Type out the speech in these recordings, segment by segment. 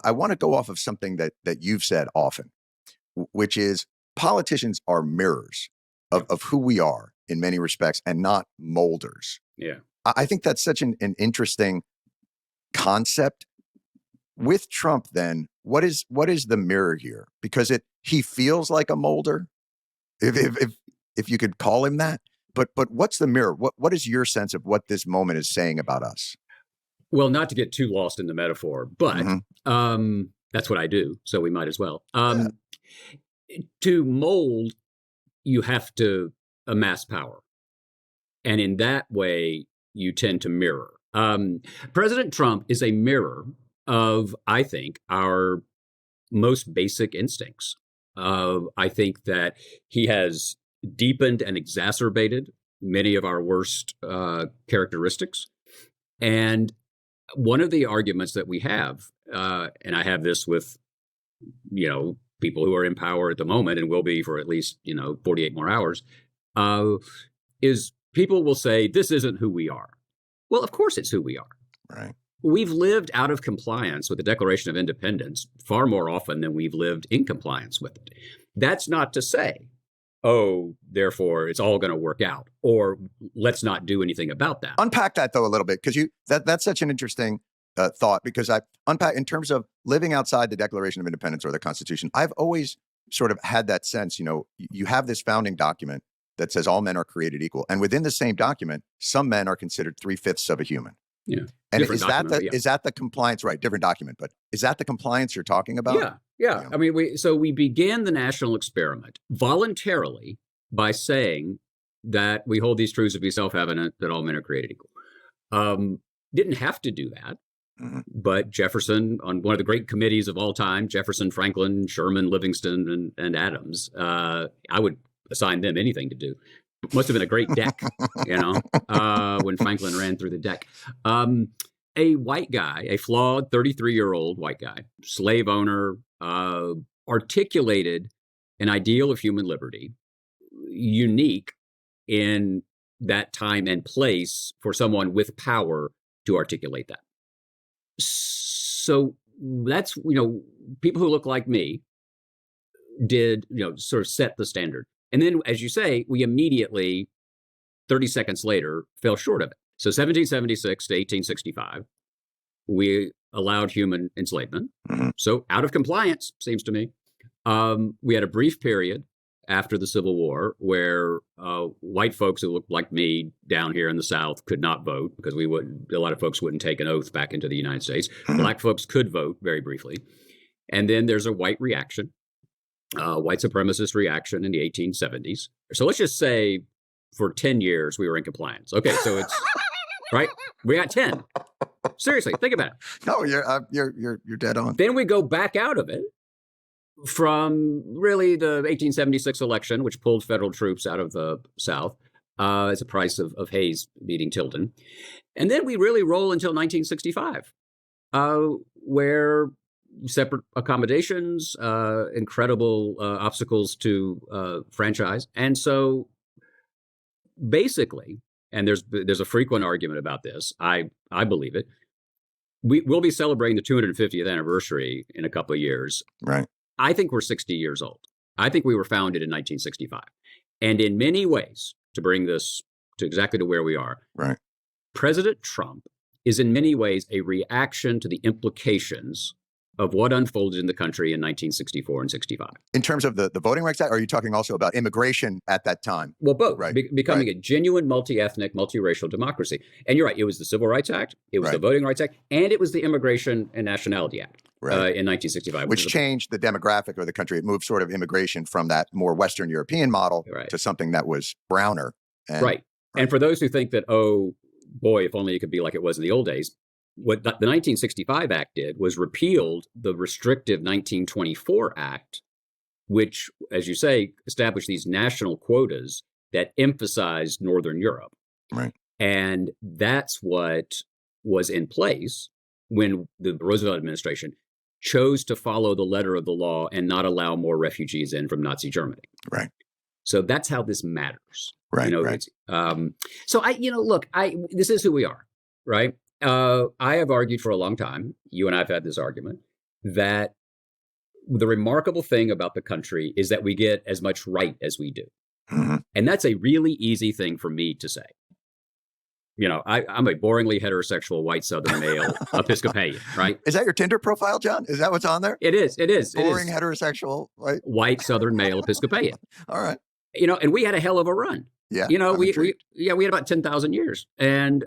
I want to go off of something that you've said often, which is politicians are mirrors of who we are in many respects and not molders. Yeah. I think that's such an interesting concept. With Trump, then, what is the mirror here? Because he feels like a molder, if you could call him that. But what's the mirror? What is your sense of what this moment is saying about us? Well, not to get too lost in the metaphor, but that's what I do, so we might as well. To mold, you have to amass power. And in that way, you tend to mirror. President Trump is a mirror of, I think, our most basic instincts. I think that he has deepened and exacerbated many of our worst characteristics. And one of the arguments that we have, and I have this with, people who are in power at the moment and will be for at least, 48 more hours, is people will say, this isn't who we are. Well, of course it's who we are. Right. We've lived out of compliance with the Declaration of Independence far more often than we've lived in compliance with it. That's not to say, therefore it's all going to work out, or let's not do anything about that. Unpack that, though, a little bit, because that's such an interesting thought, because I unpack in terms of living outside the Declaration of Independence or the Constitution. I've always sort of had that sense, you have this founding document that says all men are created equal. And within the same document, some men are considered 3/5 of a human. Yeah. And is that the compliance, right? Different document, but is that the compliance you're talking about? Yeah. I mean, we began the national experiment voluntarily by saying that we hold these truths to be self-evident, that all men are created equal. Didn't have to do that. Mm-hmm. But Jefferson, on one of the great committees of all time, Jefferson, Franklin, Sherman, Livingston, and Adams, I would assign them anything to do. Must have been a great deck, when Franklin ran through the deck. A white guy, a flawed 33-year-old white guy, slave owner, articulated an ideal of human liberty, unique in that time and place for someone with power to articulate that. So that's, people who look like me did, sort of set the standard. And then, as you say, we immediately, 30 seconds later, fell short of it. So 1776 to 1865, we allowed human enslavement. Mm-hmm. So out of compliance, seems to me. We had a brief period after the Civil War where white folks who looked like me down here in the South could not vote because a lot of folks wouldn't take an oath back into the United States. Mm-hmm. Black folks could vote very briefly. And then there's a white reaction. White supremacist reaction in the 1870s. So let's just say for 10 years we were in compliance. Okay, so it's right. We got 10. Seriously, think about it. No, you're dead on. Then we go back out of it from really the 1876 election, which pulled federal troops out of the South as a price of Hayes beating Tilden, and then we really roll until 1965, where separate accommodations, incredible obstacles to franchise. And so basically, and there's a frequent argument about this, I believe it, we'll be celebrating the 250th anniversary in a couple of years. Right. I think we're 60 years old. I think we were founded in 1965. And in many ways, to bring this to exactly to where we are, right, President Trump is in many ways a reaction to the implications of what unfolded in the country in 1964 and 65. In terms of the Voting Rights Act, or are you talking also about immigration at that time? Well, both. Right. Becoming a genuine multi-ethnic, multiracial democracy. And you're right, it was the Civil Rights Act, it was the Voting Rights Act, and it was the Immigration and Nationality Act in 1965. Which changed the demographic of the country. It moved sort of immigration from that more Western European model to something that was browner. And for those who think that, oh, boy, if only it could be like it was in the old days, what the 1965 Act did was repealed the restrictive 1924 Act, which, as you say, established these national quotas that emphasized Northern Europe. Right. And that's what was in place when the Roosevelt administration chose to follow the letter of the law and not allow more refugees in from Nazi Germany. Right. So that's how this matters. Right. So this is who we are, right? I have argued for a long time, you and I have had this argument, that the remarkable thing about the country is that we get as much right as we do. Mhm. And that's a really easy thing for me to say. You know, I'm a boringly heterosexual white Southern male Episcopalian, right? Is that your Tinder profile, John? Is that what's on there? It is. Boring heterosexual, right? White Southern male Episcopalian. All right. You know, and we had a hell of a run. Yeah. You know, I'm we intrigued. had about 10,000 years. And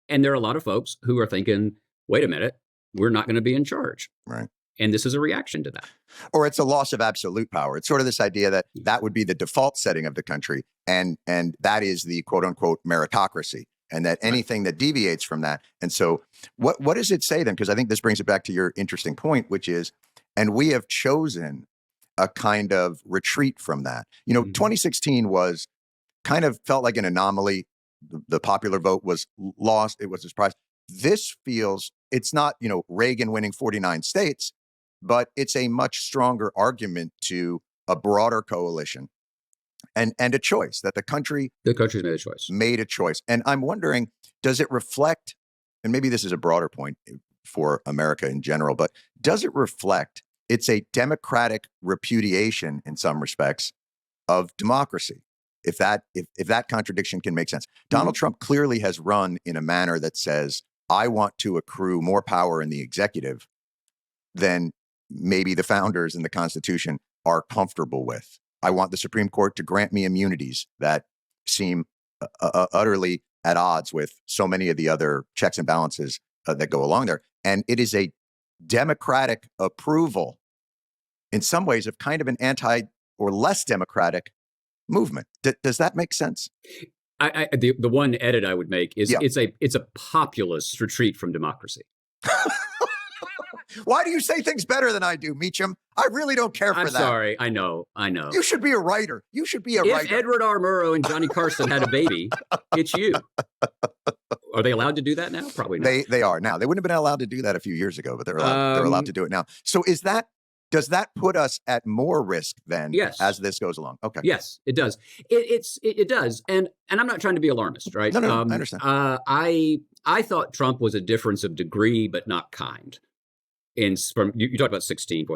there are a lot of folks who are thinking, wait a minute, we're not going to be in charge. Right. And this is a reaction to that. Or it's a loss of absolute power. It's sort of this idea that that would be the default setting of the country. And that is the quote unquote meritocracy. And that anything that deviates from that. And so what does it say then? Because I think this brings it back to your interesting point, which is, and we have chosen a kind of retreat from that. You know, 2016 was kind of felt like an anomaly. The popular vote was lost. It was a surprise. This feels, it's not, you know, Reagan winning 49 states, but it's a much stronger argument to a broader coalition and a choice that the country's made a choice. And I'm wondering, does it reflect, and maybe this is a broader point for America in general, but does it reflect it's a democratic repudiation in some respects of democracy? If that contradiction can make sense. Donald Trump clearly has run in a manner that says, I want to accrue more power in the executive than maybe the founders and the Constitution are comfortable with. I want the Supreme Court to grant me immunities that seem utterly at odds with so many of the other checks and balances that go along there. And it is a democratic approval in some ways of kind of an anti or less democratic movement. Does that make sense? The one edit I would make is it's a populist retreat from democracy. Why do you say things better than I do, Meacham? I really don't care for that. I'm sorry. I know. You should be a writer. If Edward R. Murrow and Johnny Carson had a baby, it's you. Are they allowed to do that now? Probably not. They are now. They wouldn't have been allowed to do that a few years ago, but they're allowed to do it now. So does that put us at more risk then as this goes along? Okay. Yes, it does. It does. And I'm not trying to be alarmist, right? No, I understand. I thought Trump was a difference of degree, but not kind. You talked about 16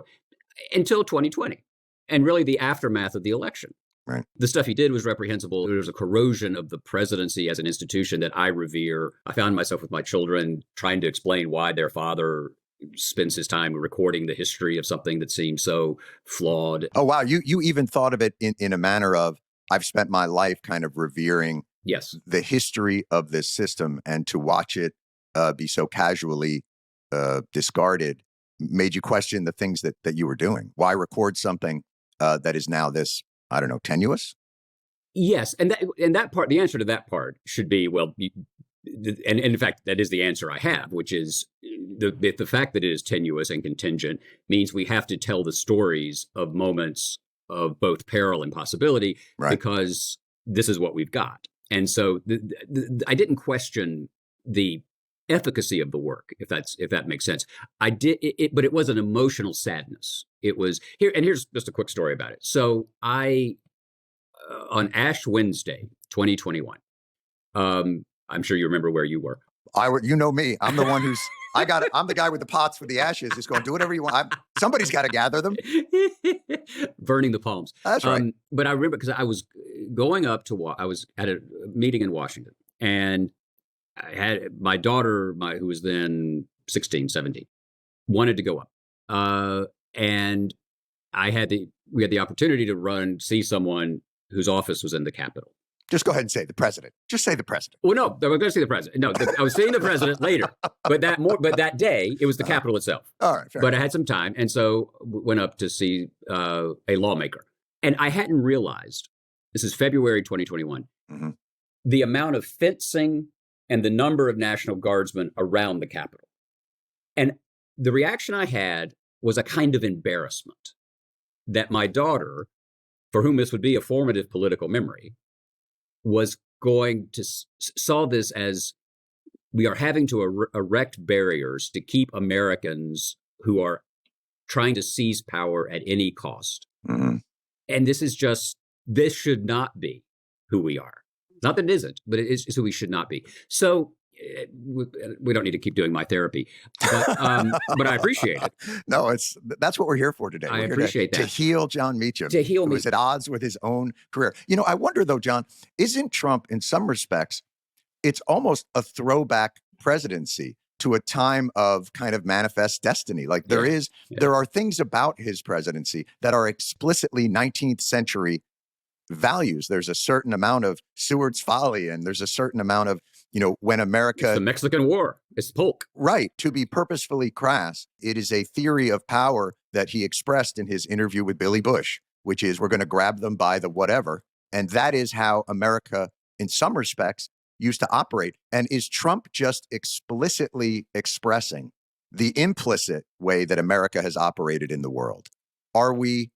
until 2020 and really the aftermath of the election. Right. The stuff he did was reprehensible. There was a corrosion of the presidency as an institution that I revere. I found myself with my children trying to explain why their father spends his time recording the history of something that seems so flawed. Oh, wow. You even thought of it in a manner of, I've spent my life kind of revering the history of this system, and to watch it be so casually discarded made you question the things that you were doing. Why record something that is now this, I don't know, tenuous? Yes. And that part, the answer to that part should be, well, and in fact, that is the answer I have, which is the fact that it is tenuous and contingent means we have to tell the stories of moments of both peril and possibility, because this is what we've got. And so I didn't question the efficacy of the work, if that makes sense. I did it, but it was an emotional sadness. It was here, and here's just a quick story about it. So I on Ash Wednesday, 2021. I'm sure you remember where you were. You know me. I'm the one who's I'm the guy with the pots with the ashes. Just going, do whatever you want. Somebody's got to gather them. Burning the palms. That's right. But I remember because I was going up to I was at a meeting in Washington, and I had my daughter, who was then 16, 17, wanted to go up. And we had the opportunity to see someone whose office was in the Capitol. Just go ahead and say the president. Just say the president. Well, no, I was going to see the president. No, I was seeing the president later. But that day, it was the Capitol itself. All right, fair But enough. I had some time, and so went up to see a lawmaker. And I hadn't realized, this is February 2021, the amount of fencing and the number of National Guardsmen around the Capitol. And the reaction I had was a kind of embarrassment that my daughter, for whom this would be a formative political memory, was going to saw this as we are having to erect barriers to keep Americans who are trying to seize power at any cost. And this should not be who we are. Not that it isn't, but it is who we should not be. So we don't need to keep doing my therapy, but I appreciate it. No, that's what we're here for today. I We're here appreciate to that. heal John Meacham, To heal who me. is at odds with his own career. I wonder though, John, isn't Trump in some respects, it's almost a throwback presidency to a time of kind of manifest destiny. Like there are things about his presidency that are explicitly 19th century values. There's a certain amount of Seward's Folly, and there's a certain amount of, when America... It's the Mexican War. It's Polk. Right. To be purposefully crass, it is a theory of power that he expressed in his interview with Billy Bush, which is we're going to grab them by the whatever. And that is how America, in some respects, used to operate. And is Trump just explicitly expressing the implicit way that America has operated in the world? Are we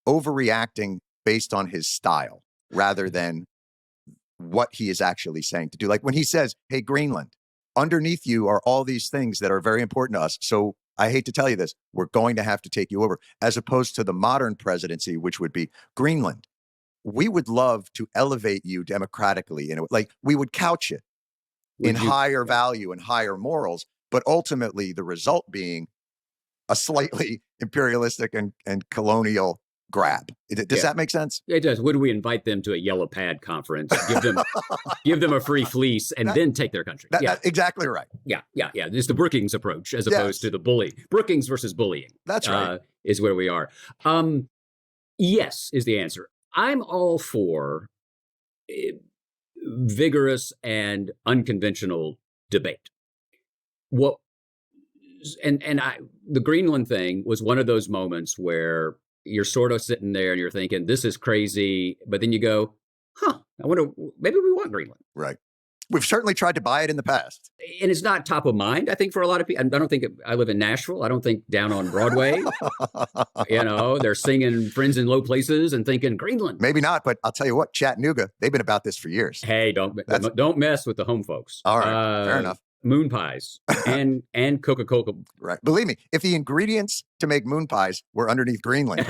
overreacting based on his style rather than what he is actually saying to do? Like when he says, hey, Greenland, underneath you are all these things that are very important to us. So I hate to tell you this, we're going to have to take you over, as opposed to the modern presidency, which would be Greenland. We would love to elevate you democratically. Like we would couch it in higher value and higher morals, but ultimately the result being a slightly imperialistic and colonial grab. Does that make sense? It does. Would we invite them to a yellow pad conference, give them a free fleece, and then take their country? That's exactly right. Yeah. It's the Brookings approach as opposed to the bully. Brookings versus bullying. That's right. Is where we are. Yes, is the answer. I'm all for vigorous and unconventional debate. The Greenland thing was one of those moments where you're sort of sitting there and you're thinking, this is crazy. But then you go, I wonder, maybe we want Greenland. Right. We've certainly tried to buy it in the past. And it's not top of mind, I think, for a lot of people. I don't think I live in Nashville. I don't think down on Broadway, they're singing Friends in Low Places and thinking Greenland. Maybe not, but I'll tell you what, Chattanooga, they've been about this for years. Hey, don't mess with the home folks. All right, fair enough. Moon pies and Coca-Cola. Right. Believe me, if the ingredients to make moon pies were underneath Greenland,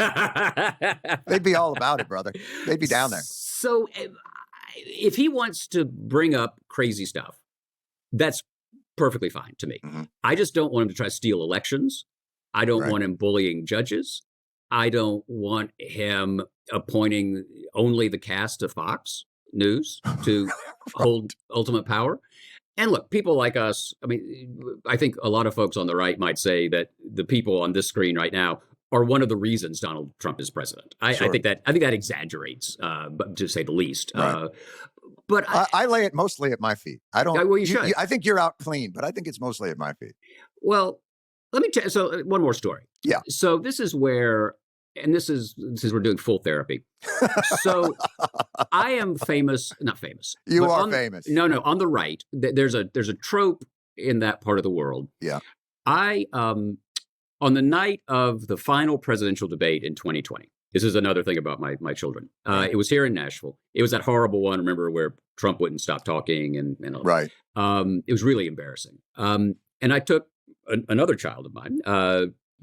they'd be all about it, brother. They'd be down there. So if he wants to bring up crazy stuff, that's perfectly fine to me. Mm-hmm. I just don't want him to try to steal elections. I don't want him bullying judges. I don't want him appointing only the cast of Fox News to hold ultimate power. And look, people like us, I think a lot of folks on the right might say that the people on this screen right now are one of the reasons Donald Trump is president. I think that exaggerates, to say the least. Right. But I lay it mostly at my feet. I don't. Well, you should. I think you're out clean, but I think it's mostly at my feet. Well, let me tell you. So one more story. Yeah. So this is where, and this is we're doing full therapy. So I am famous, not famous. You are famous. No, on the right, there's a trope in that part of the world. Yeah. On the night of the final presidential debate in 2020, this is another thing about my children. It was here in Nashville. It was that horrible one, remember, where Trump wouldn't stop talking and all right. It was really embarrassing. And I took another child of mine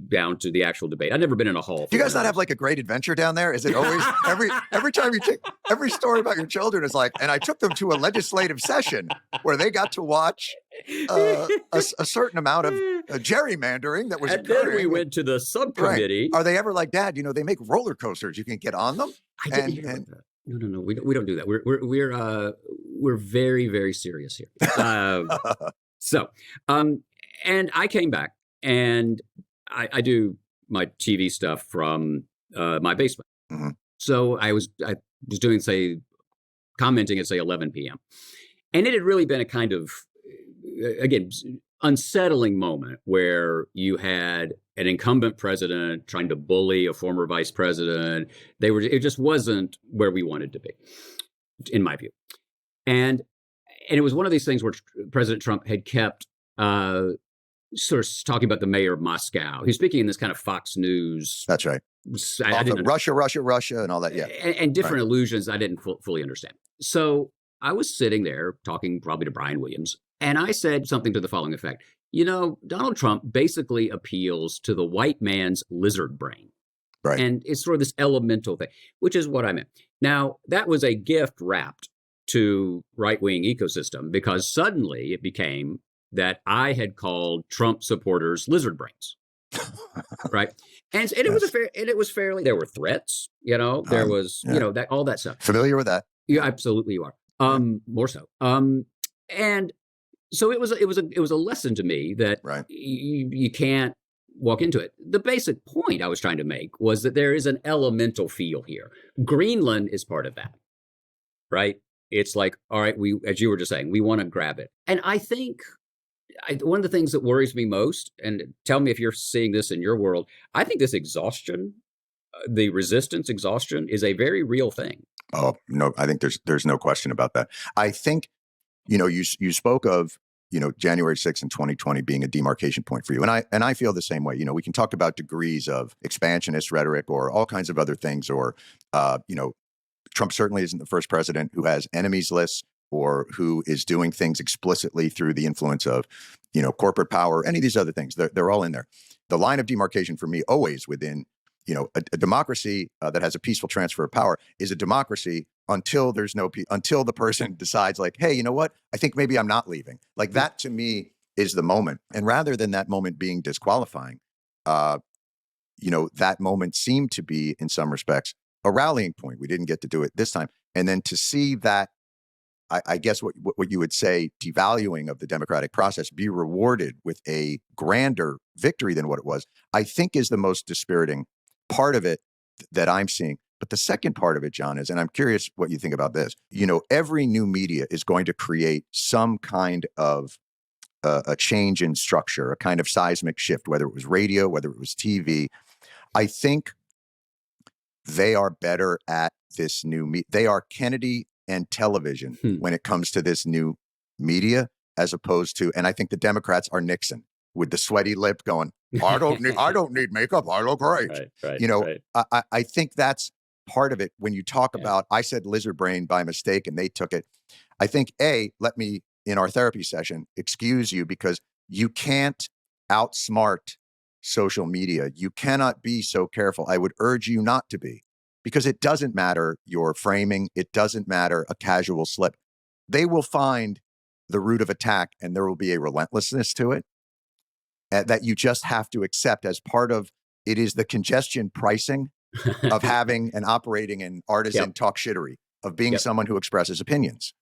down to the actual debate. I'd never been in a hall. Do you guys not have like a great adventure down there? Is it always every time you take every story about your children is like, and I took them to a legislative session where they got to watch a certain amount of gerrymandering that was occurring. Then we went to the subcommittee. Right. Are they ever like, Dad, they make roller coasters. You can get on them. I didn't hear about that. No. We don't do that. We're very, very serious here. And I came back and I do my TV stuff from my basement. Mm-hmm. So I was doing, commenting at 11 p.m. And it had really been a kind of, again, unsettling moment where you had an incumbent president trying to bully a former vice president. It just wasn't where we wanted to be, in my view. And it was one of these things where President Trump had kept sort of talking about the mayor of Moscow. He was speaking in this kind of Fox News. That's right. Russia, and all that. Yeah. And different allusions I didn't fully understand. So I was sitting there talking probably to Brian Williams, and I said something to the following effect. Donald Trump basically appeals to the white man's lizard brain. Right. And it's sort of this elemental thing, which is what I meant. Now, that was a gift wrapped to right-wing ecosystem because suddenly it became that I had called Trump supporters lizard brains. Right. And it was it was fairly, there were threats, there was, that all that stuff. Familiar with that. Yeah, absolutely you are. More so. And so it was a lesson to me that you can't walk into it. The basic point I was trying to make was that there is an elemental feel here. Greenland is part of that. Right? It's like, all right, as you were just saying, we want to grab it. And I think one of the things that worries me most, and tell me if you're seeing this in your world, I think this exhaustion, the resistance exhaustion, is a very real thing. Oh, no, I think there's no question about that. I think, you spoke of, January 6th in 2020 being a demarcation point for you. And I feel the same way. We can talk about degrees of expansionist rhetoric or all kinds of other things, or, Trump certainly isn't the first president who has enemies lists or who is doing things explicitly through the influence of, corporate power, any of these other things. They're all in there. The line of demarcation for me always within, a democracy that has a peaceful transfer of power is a democracy until there's until the person decides like, hey, you know what? I think maybe I'm not leaving. Like that to me is the moment. And rather than that moment being disqualifying, that moment seemed to be in some respects a rallying point. We didn't get to do it this time. And then to see that, I guess what you would say, devaluing of the democratic process be rewarded with a grander victory than what it was, I think is the most dispiriting part of it that I'm seeing. But the second part of it, John, is, and I'm curious what you think about this, every new media is going to create some kind of a change in structure, a kind of seismic shift, whether it was radio, whether it was TV. I think they are better at this new they are Kennedy and television when it comes to this new media, as opposed to, and I think the Democrats are Nixon with the sweaty lip going, I don't need makeup. I look great. Right. I think that's part of it. When you talk about, I said lizard brain by mistake and they took it. I think let me, in our therapy session, excuse you because you can't outsmart social media. You cannot be so careful. I would urge you not to be. Because it doesn't matter your framing. It doesn't matter a casual slip. They will find the root of attack and there will be a relentlessness to it that you just have to accept as part of it. Is the congestion pricing of having and operating in artisan talk shittery, of being someone who expresses opinions.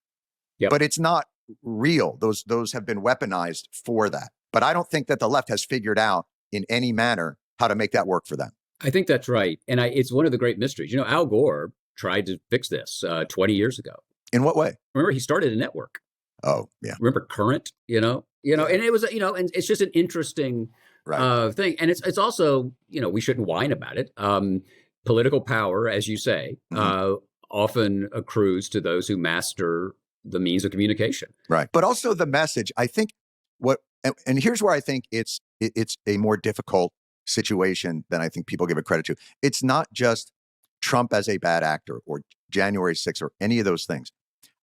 But it's not real. Those have been weaponized for that. But I don't think that the left has figured out in any manner how to make that work for them. I think that's right. And it's one of the great mysteries. Al Gore tried to fix this 20 years ago. In what way? Remember, he started a network. Oh, yeah. Remember Current, and it was, and it's just an interesting thing. And it's also, we shouldn't whine about it. Political power, as you say, often accrues to those who master the means of communication. Right. But also the message, I think and here's where I think it's a more difficult situation than I think people give it credit to. It's not just Trump as a bad actor or January 6th or any of those things.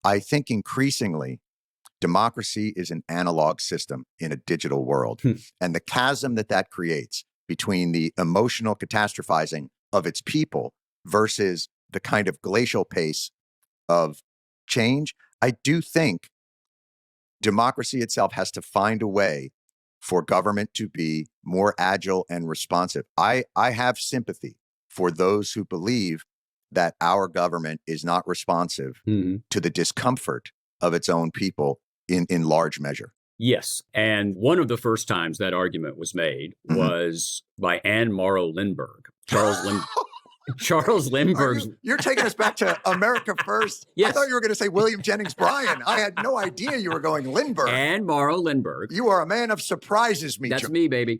I think increasingly democracy is an analog system in a digital world. And the chasm that creates between the emotional catastrophizing of its people versus the kind of glacial pace of change, I do think democracy itself has to find a way for government to be more agile and responsive. I have sympathy for those who believe that our government is not responsive to the discomfort of its own people in large measure. Yes. And one of the first times that argument was made was by Anne Morrow Lindbergh. Charles Lindbergh's. You're taking us back to America First. Yes. I thought you were going to say William Jennings Bryan. I had no idea you were going Lindbergh. Anne Morrow Lindbergh. You are a man of surprises, Meacham. That's me, baby.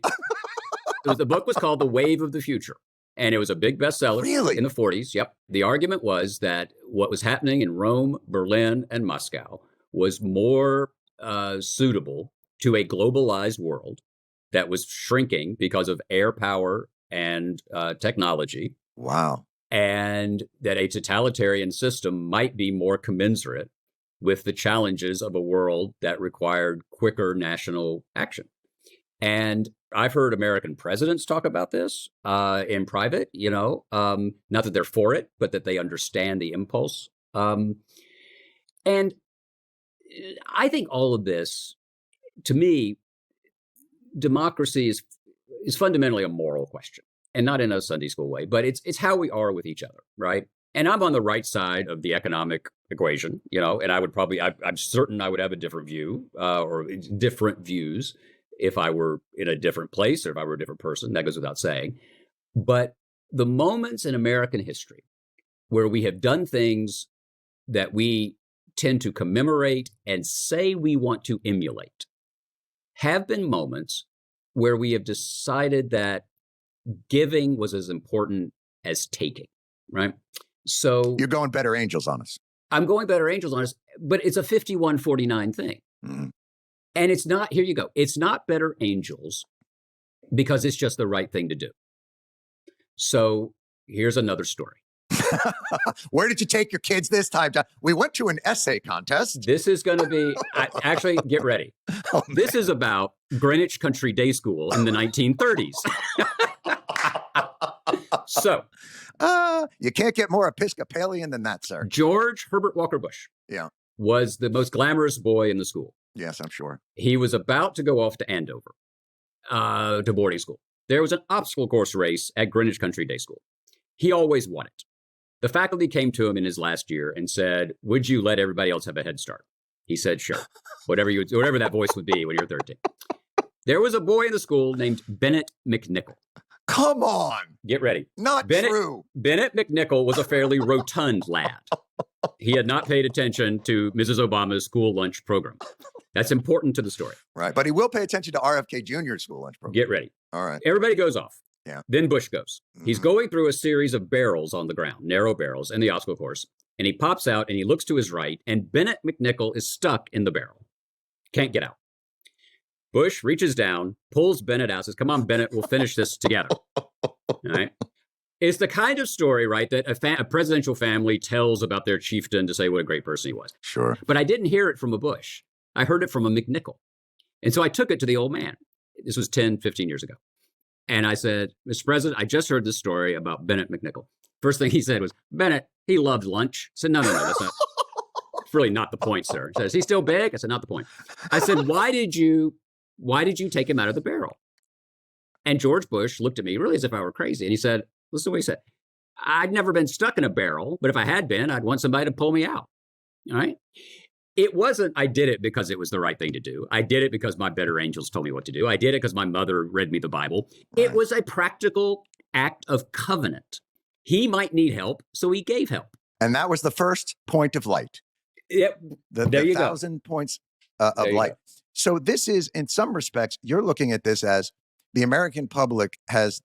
The book was called The Wave of the Future, and it was a big bestseller in the 40s. Yep. The argument was that what was happening in Rome, Berlin, and Moscow was more suitable to a globalized world that was shrinking because of air power and technology. Wow. And that a totalitarian system might be more commensurate with the challenges of a world that required quicker national action. And I've heard American presidents talk about this in private, not that they're for it, but that they understand the impulse. And And I think all of this, to me, democracy is fundamentally a moral question, and not in a Sunday school way, but it's how we are with each other, right? And I'm on the right side of the economic equation, and I would probably, I'm certain I would have a different view or different views if I were in a different place or if I were a different person. That goes without saying. But the moments in American history where we have done things that we tend to commemorate and say we want to emulate have been moments where we have decided that giving was as important as taking, right? So you're going better angels on us. I'm going better angels on us, but it's a 51-49 thing. Mm. And it's not, here you go. It's not better angels because it's just the right thing to do. So here's another story. Where did you take your kids this time, John? We went to an essay contest. This is going to be, actually, get ready. Oh, this is about Greenwich Country Day School in the 1930s. So, you can't get more Episcopalian than that, sir. George Herbert Walker Bush was the most glamorous boy in the school. Yes, I'm sure. He was about to go off to Andover to boarding school. There was an obstacle course race at Greenwich Country Day School. He always won it. The faculty came to him in his last year and said, would you let everybody else have a head start? He said, sure. Whatever that voice would be when you're 13. There was a boy in the school named Bennett McNichol. Come on. Get ready. Not true. Bennett McNichol was a fairly rotund lad. He had not paid attention to Mrs. Obama's school lunch program. That's important to the story. Right. But he will pay attention to RFK Jr.'s school lunch program. Get ready. All right. Everybody goes off. Yeah. Then Bush goes. Mm-hmm. He's going through a series of barrels on the ground, narrow barrels in the obstacle course. And he pops out and he looks to his right, and Bennett McNichol is stuck in the barrel. Can't get out. Bush reaches down, pulls Bennett out, says, come on, Bennett, we'll finish this together. All right. It's the kind of story, right, that a presidential family tells about their chieftain to say what a great person he was. Sure. But I didn't hear it from a Bush. I heard it from a McNichol. And so I took it to the old man. This was 10, 15 years ago. And I said, Mr. President, I just heard this story about Bennett McNichol. First thing he said was, Bennett, he loved lunch. I said, no, that's not. It's really not the point, sir. He said, is he still big? I said, not the point. I said, why did you take him out of the barrel? And George Bush looked at me really as if I were crazy. And he said, listen to what he said. I'd never been stuck in a barrel, but if I had been, I'd want somebody to pull me out. All right. It wasn't, I did it because it was the right thing to do. I did it because my better angels told me what to do. I did it because my mother read me the Bible. Right. It was a practical act of covenant. He might need help, so he gave help. And that was the first point of light. Yep. The 1,000 points of light. So this is, in some respects, you're looking at this as the American public has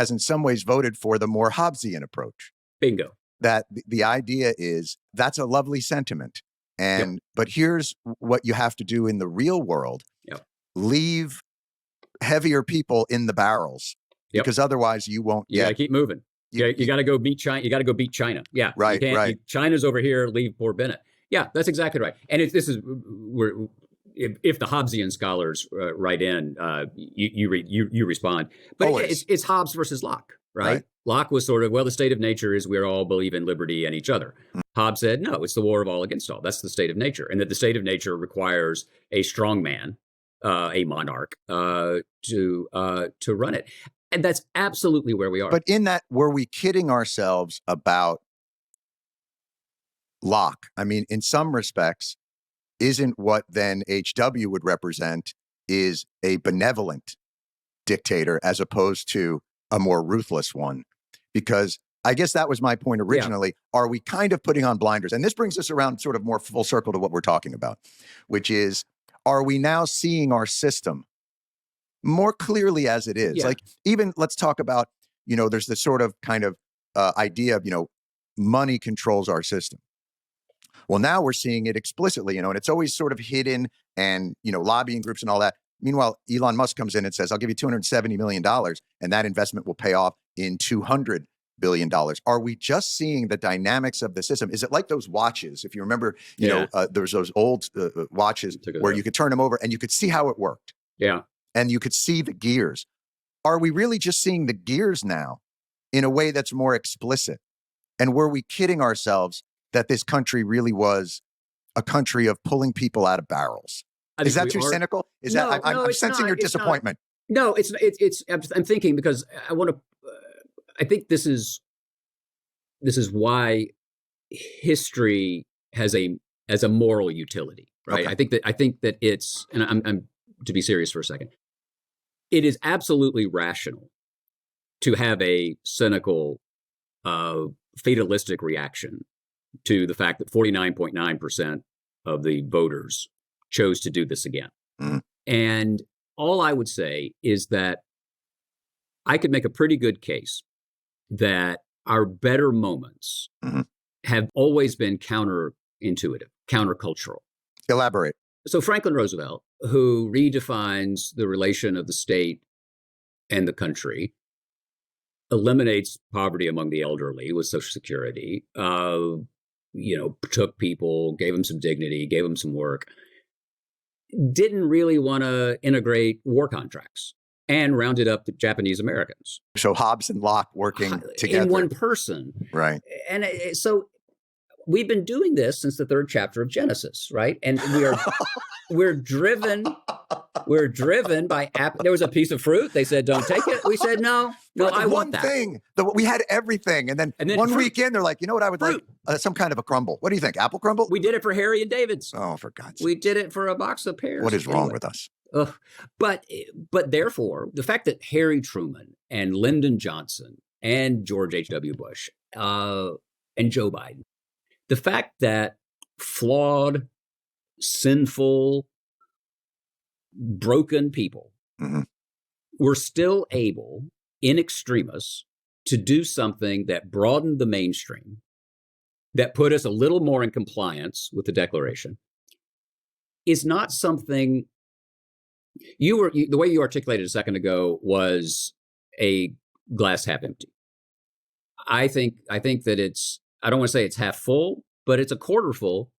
in some ways voted for the more Hobbesian approach. Bingo. That the idea is that's a lovely sentiment. And but here's what you have to do in the real world. Leave heavier people in the barrels because otherwise you won't You got to keep moving. You got to go beat China. You got to go beat China. Yeah. Right. Right. China's over here. Leave poor Bennett. Yeah, that's exactly right. And if the Hobbesian scholars write in, you respond. But it's Hobbes versus Locke, right? Locke was sort of, well, the state of nature is we all believe in liberty and each other. Hobbes said, no, it's the war of all against all. That's the state of nature. And that the state of nature requires a strong man, a monarch, to run it. And that's absolutely where we are. But in that, were we kidding ourselves about Locke? I mean, in some respects, isn't what then HW would represent is a benevolent dictator as opposed to a more ruthless one? Because I guess that was my point originally. Are we kind of putting on blinders? And this brings us around sort of more full circle to what we're talking about, which is, are we now seeing our system more clearly as it is? Like, even let's talk about, there's this sort of kind of idea of, money controls our system. Well, now we're seeing it explicitly, and it's always sort of hidden and, lobbying groups and all that. Meanwhile, Elon Musk comes in and says, I'll give you $270 million, and that investment will pay off in $200 billion. Are we just seeing the dynamics of the system? Is it like those watches? If you remember, there's those old watches where you could turn them over and you could see how it worked. Yeah. And you could see the gears. Are we really just seeing the gears now in a way that's more explicit? And were we kidding ourselves that this country really was a country of pulling people out of barrels. Is that too cynical? I'm sensing your disappointment. No, it's. I'm thinking because I want to. I think this is why history has a moral utility, right? Okay. I think that it's, and I'm to be serious for a second. It is absolutely rational to have a cynical, fatalistic reaction to the fact that 49.9% of the voters chose to do this again. Mm. And all I would say is that I could make a pretty good case that our better moments have always been counterintuitive, countercultural. Elaborate. So Franklin Roosevelt, who redefines the relation of the state and the country, eliminates poverty among the elderly with Social Security, took people, gave them some dignity, gave them some work, didn't really want to integrate war contracts and rounded up the Japanese Americans. So Hobbes and Locke working together. In one person. Right. And so we've been doing this since the third chapter of Genesis, right? And we're driven by there was a piece of fruit. They said, don't take it. We said, no, I want that. Thing. We had everything. And then one fruit. Week in, they're like, you know what I would like? Some kind of a crumble. What do you think? Apple crumble? We did it for Harry and David's. Oh, for God's sake. We did it for a box of pears. What is wrong with us? But therefore, the fact that Harry Truman and Lyndon Johnson and George H.W. Bush and Joe Biden, the fact that flawed, sinful, broken people were still able, in extremis, to do something that broadened the mainstream, that put us a little more in compliance with the Declaration, is not something the way you articulated a second ago was a glass half empty. I think that it's, I don't want to say it's half full, but it's a quarter full.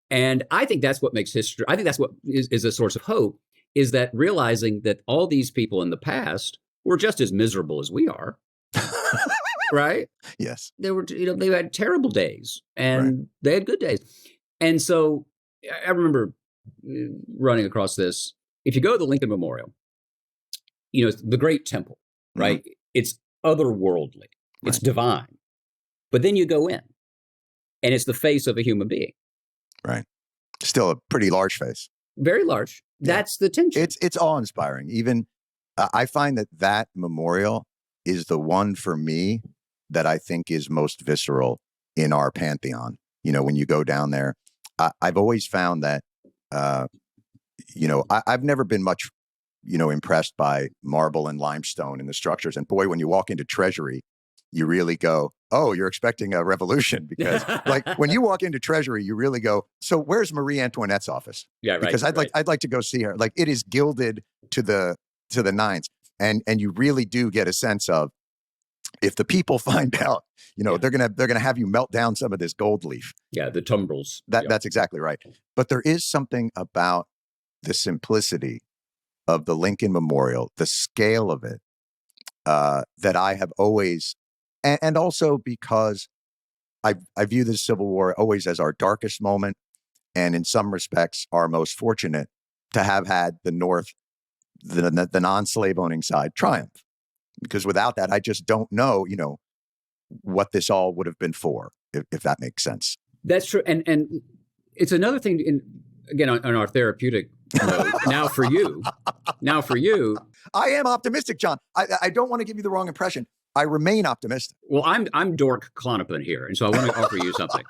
And I think that's what makes history, I think that's what is a source of hope, is that realizing that all these people in the past were just as miserable as we are. Right? Yes. They had terrible days and they had good days. And so I remember running across this. If you go to the Lincoln Memorial, the great temple, right? It's otherworldly. It's divine. But then you go in and it's the face of a human being. Right. Still a pretty large face. Very large. Yeah. That's the tension. It's awe-inspiring. Even I find that memorial is the one for me that I think is most visceral in our pantheon. When you go down there, I've always found that, I've never been much, impressed by marble and limestone and the structures. And boy, when you walk into Treasury, you really go, oh, you're expecting a revolution, because like when you walk into Treasury, you really go, so where's Marie Antoinette's office? Yeah, right. Because I'd like to go see her. Like, it is gilded to the nines. And you really do get a sense of, if the people find out, they're gonna have you melt down some of this gold leaf. Yeah, the tumbrils. That's exactly right. But there is something about the simplicity of the Lincoln Memorial, the scale of it, that I have always, and also because I view the Civil War always as our darkest moment, and in some respects our most fortunate to have had the North, the non-slave owning side, triumph. Because without that, I just don't know, what this all would have been for, if that makes sense. That's true. And it's another thing, again, on our therapeutic mode. Now for you, I am optimistic, John. I don't want to give you the wrong impression. I remain optimistic. Well, I'm Dork Klonopin here, and so I want to offer you something.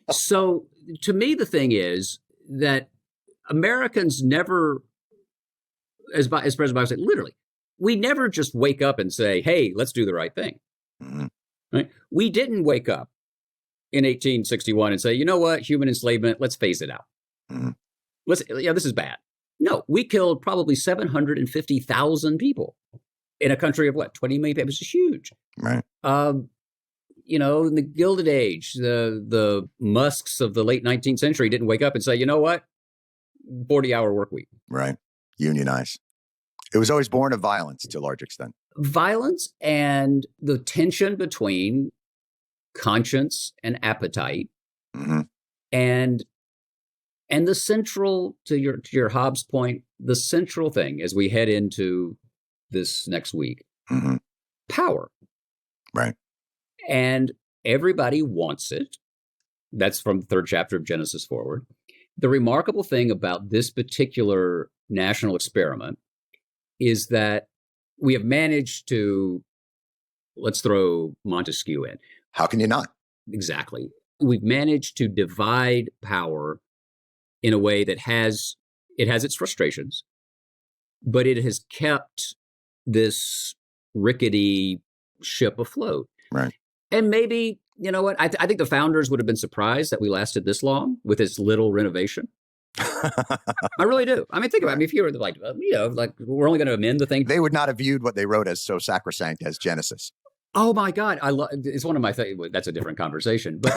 So to me, the thing is that Americans never, as President Biden said, literally, we never just wake up and say, hey, let's do the right thing. Right? We didn't wake up in 1861 and say, you know what, human enslavement, let's phase it out. This is bad. No, we killed probably 750,000 people in a country of 20 million people. It's huge. Right. In the Gilded Age, the Musks of the late 19th century didn't wake up and say, you know what, 40-hour work week. Right. Unionize. It was always born of violence to a large extent. Violence and the tension between conscience and appetite And the central, to your Hobbes point, the central thing as we head into this next week, power. Right. And everybody wants it. That's from the third chapter of Genesis forward. The remarkable thing about this particular national experiment is that we have managed to, let's throw Montesquieu in. How can you not? Exactly. We've managed to divide power in a way that has its frustrations, but it has kept this rickety ship afloat. Right. And maybe, you know what, I think the founders would have been surprised that we lasted this long with this little renovation. I really do. I mean, think about it. I mean, if you were like, like we're only going to amend the thing. They would not have viewed what they wrote as so sacrosanct as Genesis. Oh my God. It's one of my things. That's a different conversation. But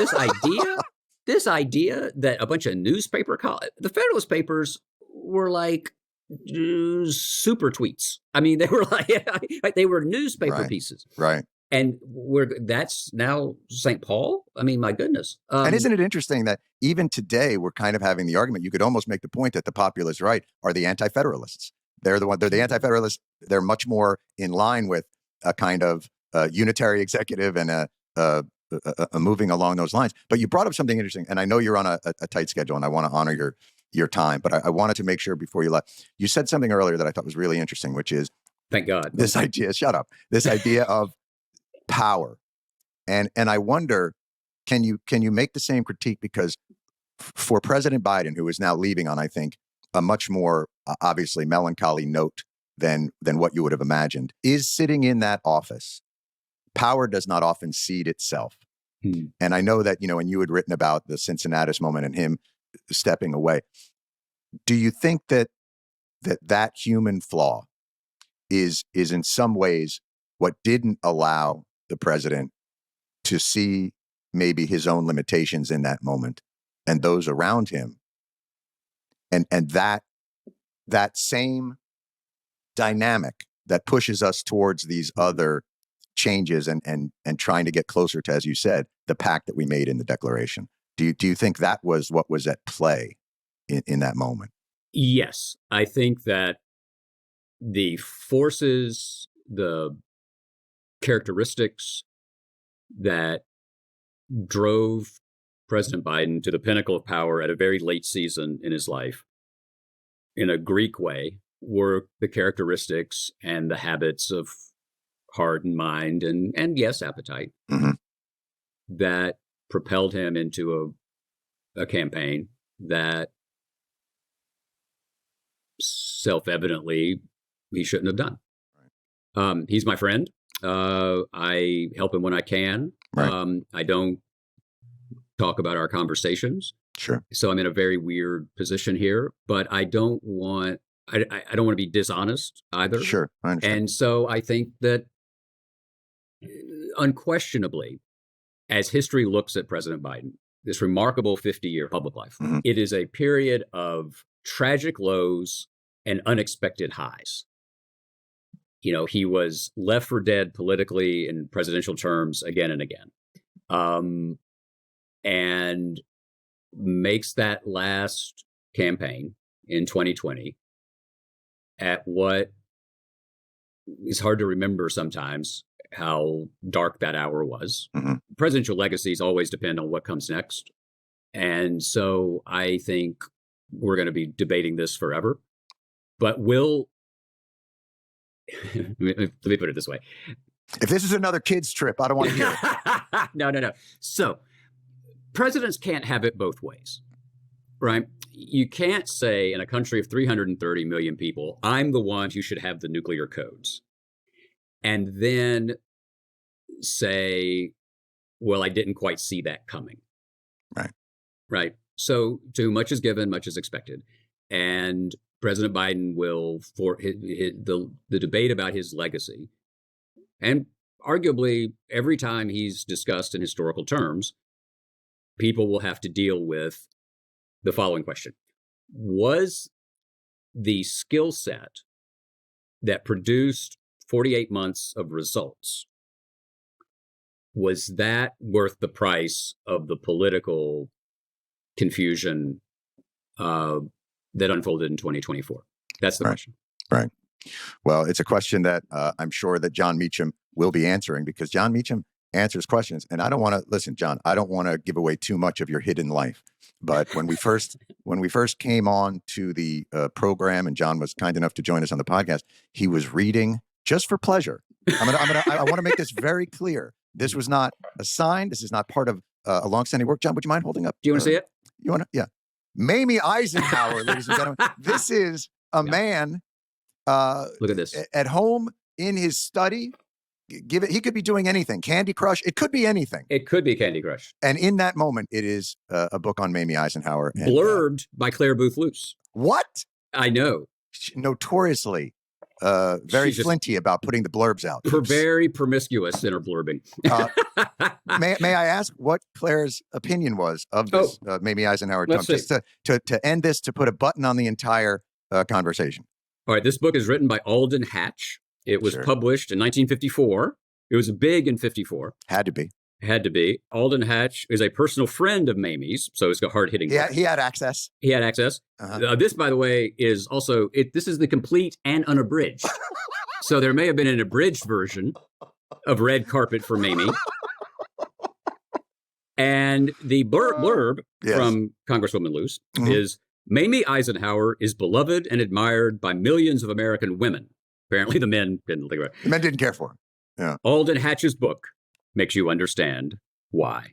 this idea that a bunch of the Federalist Papers were like super tweets. I mean, they were like they were newspaper pieces. Right. And that's now St. Paul. I mean, my goodness. And isn't it interesting that even today we're kind of having the argument? You could almost make the point that the populist right are the anti-federalists. They're the anti-federalists. They're much more in line with a kind of unitary executive and a moving along those lines. But you brought up something interesting, and I know you're on a tight schedule, and I want to honor your time. But I wanted to make sure before you left, you said something earlier that I thought was really interesting, which is, thank God, this idea. Shut up. This idea of power, and I wonder, can you make the same critique? Because for President Biden, who is now leaving on, I think, a much more obviously melancholy note than what you would have imagined, is sitting in that office. Power does not often cede itself. And I know that, and you had written about the Cincinnatus moment and him stepping away. Do you think that human flaw is in some ways what didn't allow the president to see maybe his own limitations in that moment and those around him, and that same dynamic that pushes us towards these other changes and trying to get closer to, as you said, the pact that we made in the Declaration? Do you think that was what was at play in that moment? Yes, I think that the forces, the characteristics that drove President Biden to the pinnacle of power at a very late season in his life, in a Greek way, were the characteristics and the habits of heart and mind and yes, appetite, that propelled him into a campaign that self-evidently he shouldn't have done. He's my friend. I help him when I can. Right. I don't talk about our conversations. Sure. So I'm in a very weird position here, but I don't want to be dishonest either. Sure. I understand. And so I think that unquestionably, as history looks at President Biden, this remarkable 50-year public life, it is a period of tragic lows and unexpected highs. He was left for dead politically in presidential terms again and again, and makes that last campaign in 2020 at what is hard to remember sometimes how dark that hour was. Presidential legacies always depend on what comes next. And so I think we're going to be debating this forever. But let me put it this way. If this is another kid's trip, I don't want to hear it. No. So presidents can't have it both ways, right? You can't say in a country of 330 million people, I'm the one who should have the nuclear codes. And then say, well, I didn't quite see that coming. Right. So too much is given, much is expected. And President Biden will, for the debate about his legacy, and arguably every time he's discussed in historical terms, people will have to deal with the following question. Was the skill set that produced 48 months of results, was that worth the price of the political confusion that unfolded in 2024? That's the question. Right. Well, it's a question that I'm sure that Jon Meacham will be answering, because Jon Meacham answers questions. And I don't want to listen, Jon, I don't want to give away too much of your hidden life. But when we first came on to the program, and Jon was kind enough to join us on the podcast, he was reading just for pleasure. I want to make this very clear. This was not a sign. This is not part of a longstanding work. Jon, would you mind holding up? Do you want to see it? You want to? Yeah. Mamie Eisenhower, ladies and gentlemen. This is a man. Look at this. At home in his study. He could be doing anything. Candy Crush. It could be anything. It could be Candy Crush. And in that moment, it is a book on Mamie Eisenhower. And, blurbed by Claire Booth Luce. What? I know. Notoriously very flinty about putting the blurbs out. Very promiscuous in her blurbing. May I ask what Claire's opinion was of this Mamie Eisenhower Trump? Just to end this, to put a button on the entire conversation. All right. This book is written by Alden Hatch. It was published in 1954. It was big in 54. Had to be. Alden Hatch is a personal friend of Mamie's, so it's got hard-hitting. Yeah, he had access. This, by the way, is also, this is the complete and unabridged. So there may have been an abridged version of Red Carpet for Mamie. And the blurb from Congresswoman Luce is, Mamie Eisenhower is beloved and admired by millions of American women. Apparently the men didn't think about it. The men didn't care for him. Yeah. Alden Hatch's book makes you understand why.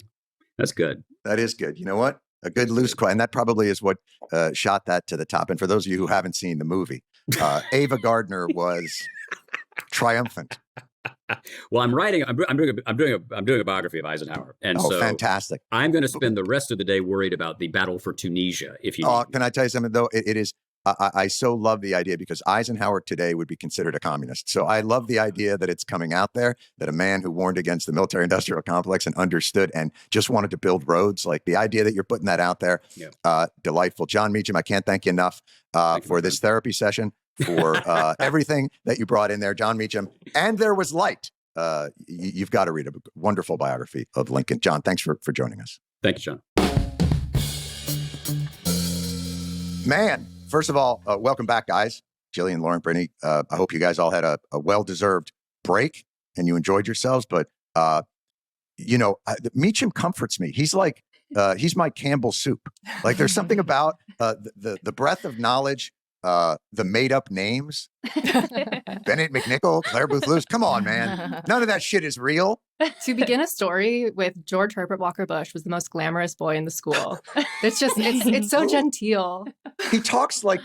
That's good. That is good. You know what? A good loose quote. And that probably is what shot that to the top. And for those of you who haven't seen the movie, Ava Gardner was triumphant. Well, I'm doing a biography of Eisenhower, and so fantastic! I'm going to spend the rest of the day worried about the battle for Tunisia. If you can I tell you something though? It is. I so love the idea, because Eisenhower today would be considered a communist. So I love the idea that it's coming out there, that a man who warned against the military-industrial complex and understood and just wanted to build roads, like the idea that you're putting that out there, delightful. Jon Meacham, I can't thank you enough for this therapy session, for everything that you brought in there, Jon Meacham. And there was light. You've got to read a wonderful biography of Lincoln. Jon, thanks for joining us. Thank you, Jon. Man. First of all, welcome back, guys. Jillian, Lauren, Brittany. I hope you guys all had a well-deserved break and you enjoyed yourselves. But, Meacham comforts me. He's like, he's my Campbell soup. Like, there's something about the breadth of knowledge, the made-up names. Bennett McNichol, Claire Booth Luce. Come on, man. None of that shit is real. To begin a story with George Herbert Walker Bush was the most glamorous boy in the school. It's so genteel. He talks like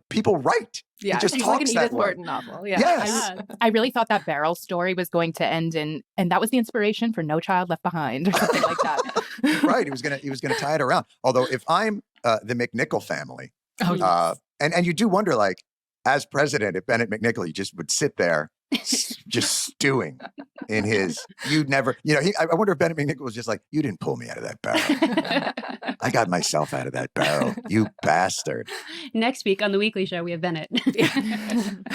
people write. Yeah, he just he's talks like an that Edith way. Wharton novel. Yeah. Yes. I really thought that barrel story was going to end and that was the inspiration for No Child Left Behind or something like that. Right. He was gonna tie it around. Although if I'm the McNichol family, and you do wonder, like, as president, if Bennett McNichol, he just would sit there just stewing in his, I wonder if Bennett McNichol was just like, you didn't pull me out of that barrel. I got myself out of that barrel, you bastard. Next week on The Weekly Show, we have Bennett.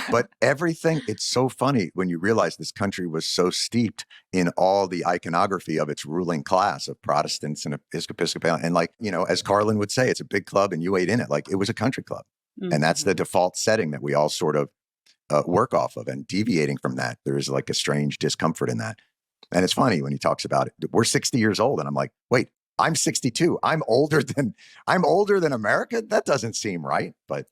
But everything, it's so funny when you realize this country was so steeped in all the iconography of its ruling class of Protestants and Episcopalian. And like, as Carlin would say, it's a big club and you ate in it. Like, it was a country club. Mm-hmm. And that's the default setting that we all sort of work off of, and deviating from that, there is like a strange discomfort in that. And it's funny when he talks about it. We're 60 years old, and I'm like, wait, I'm 62. I'm older than America. That doesn't seem right. But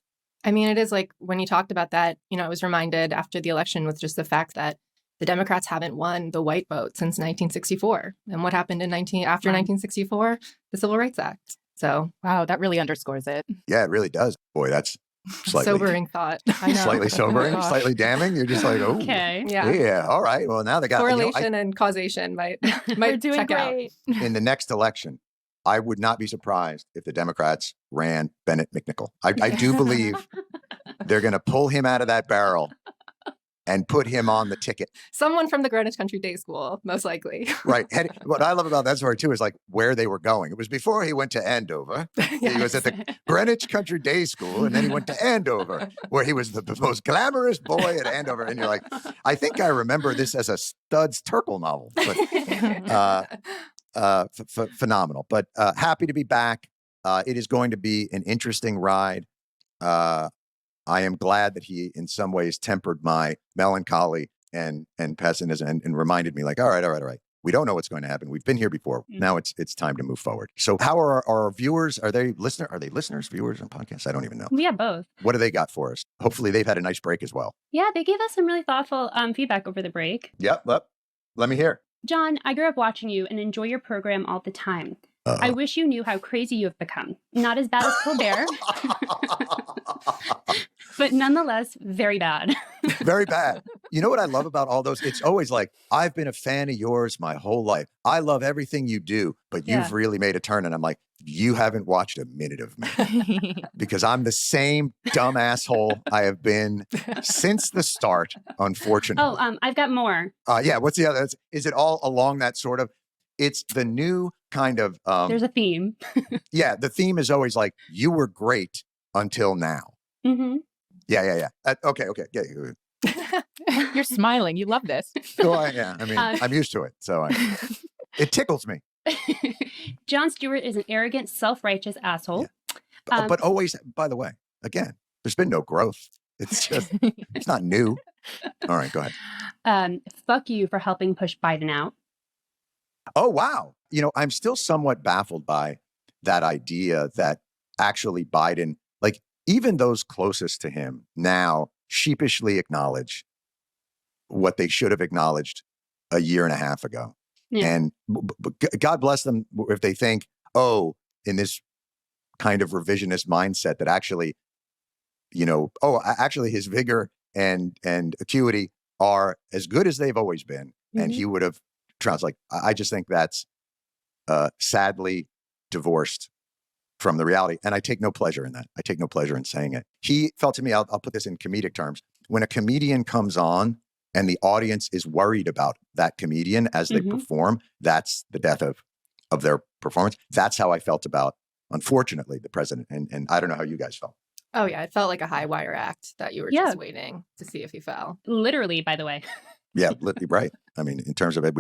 I mean, it is like when you talked about that. I was reminded after the election with just the fact that the Democrats haven't won the white vote since 1964. And what happened after 1964? The Civil Rights Act. So wow, that really underscores it. Yeah, it really does. Boy, that's slightly sobering thought. I know. Slightly sobering, slightly damning. You're just like, oh, okay, yeah. All right. Well, now they got correlation and causation might We're doing check great. out. In the next election, I would not be surprised if the Democrats ran Bennett McNichol. I do believe they're going to pull him out of that barrel and put him on the ticket. Someone from the Greenwich Country Day School, most likely. Right. What I love about that story, too, is like where they were going. It was before he went to Andover. Yes. He was at the Greenwich Country Day School, and then he went to Andover, where he was the most glamorous boy at Andover. And you're like, I think I remember this as a Studs Terkel novel. But phenomenal. But happy to be back. It is going to be an interesting ride. I am glad that he, in some ways, tempered my melancholy and pessimism and reminded me, like, all right. We don't know what's going to happen. We've been here before. Now it's time to move forward. So, how are our viewers? Are they listeners, viewers on podcasts? I don't even know. We have both. What do they got for us? Hopefully, they've had a nice break as well. Yeah, they gave us some really thoughtful feedback over the break. Yep. Let me hear. John, I grew up watching you and enjoy your program all the time. I wish you knew how crazy you have become. Not as bad as Colbert, but nonetheless, very bad. Very bad. You know what I love about all those? It's always like, I've been a fan of yours my whole life. I love everything you do, but you've really made a turn. And I'm like, you haven't watched a minute of me because I'm the same dumb asshole I have been since the start, unfortunately. Oh, I've got more. Yeah. What's the other? Is it all along that sort of? It's the new kind of. There's a theme. Yeah. The theme is always like, you were great until now. Mm-hmm. Yeah. Okay. Yeah. You're smiling. You love this. Well, yeah. I mean, I'm used to it. So it tickles me. Jon Stewart is an arrogant, self-righteous asshole. Yeah. But always, by the way, again, there's been no growth. It's just, it's not new. All right, go ahead. Fuck you for helping push Biden out. Oh, wow. You know, I'm still somewhat baffled by that idea that actually Biden, like even those closest to him now sheepishly acknowledge what they should have acknowledged a year and a half ago. Yeah. And God bless them if they think, oh, in this kind of revisionist mindset that actually, actually his vigor and acuity are as good as they've always been. And he would have trounced. Like, I just think that's sadly divorced from the reality. And I take no pleasure in that. I take no pleasure in saying it. He felt to me, I'll put this in comedic terms. When a comedian comes on and the audience is worried about that comedian as they perform, that's the death of their performance. That's how I felt about, unfortunately, the president. And I don't know how you guys felt. Oh, yeah. It felt like a high wire act that you were just waiting to see if he fell. Literally, by the way. Yeah, right. I mean, in terms of it,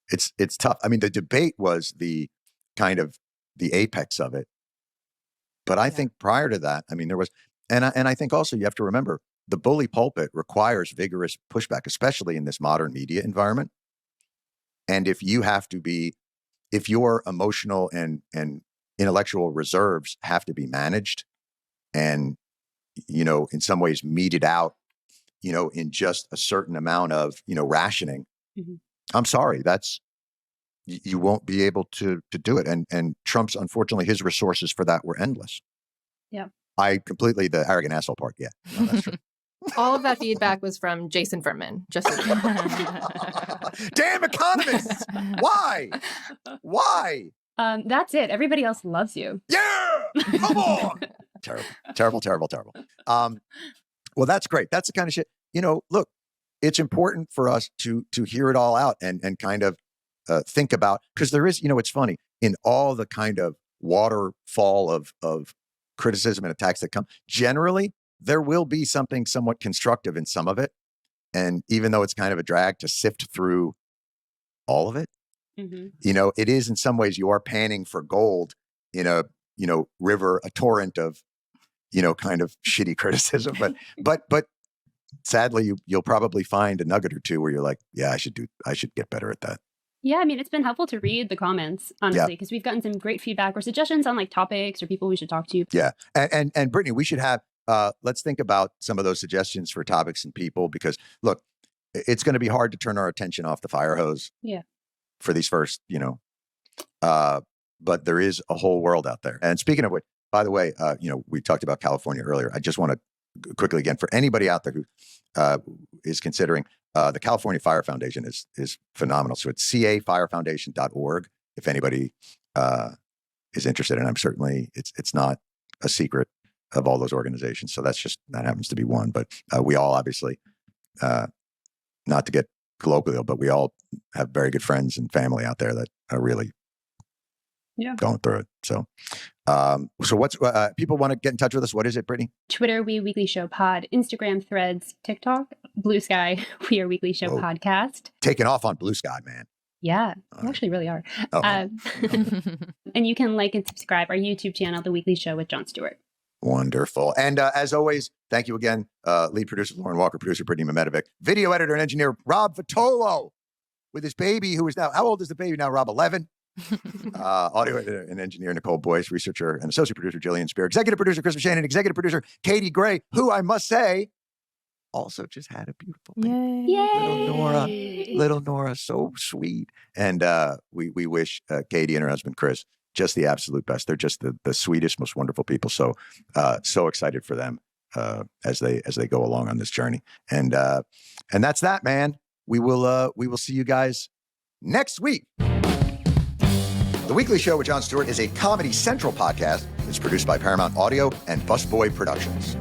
it's tough. I mean, the debate was the kind of the apex of it. But I think prior to that, I mean, there was, and I think also you have to remember, the bully pulpit requires vigorous pushback, especially in this modern media environment. And if your emotional and intellectual reserves have to be managed and, in some ways meted out, in just a certain amount of, rationing, I'm sorry, you won't be able to do it. And Trump's, unfortunately, his resources for that were endless. Yeah. The arrogant asshole part. Yeah. No, that's true. All of that feedback was from Jason Furman. Just so you know. Damn economists! Why? That's it. Everybody else loves you. Yeah! Come on! Terrible. Well, that's great. That's the kind of shit. Look, it's important for us to hear it all out and kind of think about, because there is, it's funny, in all the kind of waterfall of criticism and attacks that come, generally, there will be something somewhat constructive in some of it. And even though it's kind of a drag to sift through all of it, it is in some ways you are panning for gold in a, river, a torrent of, kind of shitty criticism. But sadly, you'll probably find a nugget or two where you're like, yeah, I should get better at that. Yeah, I mean, it's been helpful to read the comments, honestly, because we've gotten some great feedback or suggestions on like topics or people we should talk to. Yeah. And Brittany, we should have, let's think about some of those suggestions for topics and people, because look, it's going to be hard to turn our attention off the fire hose. Yeah. For these first, but there is a whole world out there. And speaking of which, by the way, we talked about California earlier. I just want to quickly, again, for anybody out there who is considering, the California Fire Foundation is phenomenal. So it's cafirefoundation.org. If anybody is interested, and I'm certainly, it's not a secret of all those organizations. So that happens to be one. But we all obviously, not to get colloquial, but we all have very good friends and family out there that are really going through it. So, what's people want to get in touch with us? What is it, Brittany? Twitter, We Weekly Show Pod. Instagram, Threads, TikTok, Blue Sky, We Are Weekly Show Podcast. Taking off on Blue Sky, man. Yeah, All you right. actually really are. Oh, And you can like and subscribe our YouTube channel, The Weekly Show with Jon Stewart. wonderful. And as always, thank you again, lead producer Lauren Walker, producer Brittany Mehmetovic, video editor and engineer Rob Vitolo with his baby, who is now, how old is the baby now, Rob? 11? Audio editor and engineer Nicole Boyce, researcher and associate producer Jillian Spear, executive producer Chris Shannon, executive producer Katie Gray, who I must say also just had a beautiful baby. Yay. Little Nora, so sweet. And we wish Katie and her husband Chris just the absolute best. They're just the sweetest, most wonderful people. So so excited for them as they go along on this journey. And that's that, man. We will see you guys next week. The Weekly Show with Jon Stewart is a Comedy Central podcast. It's produced by Paramount Audio and Busboy Productions.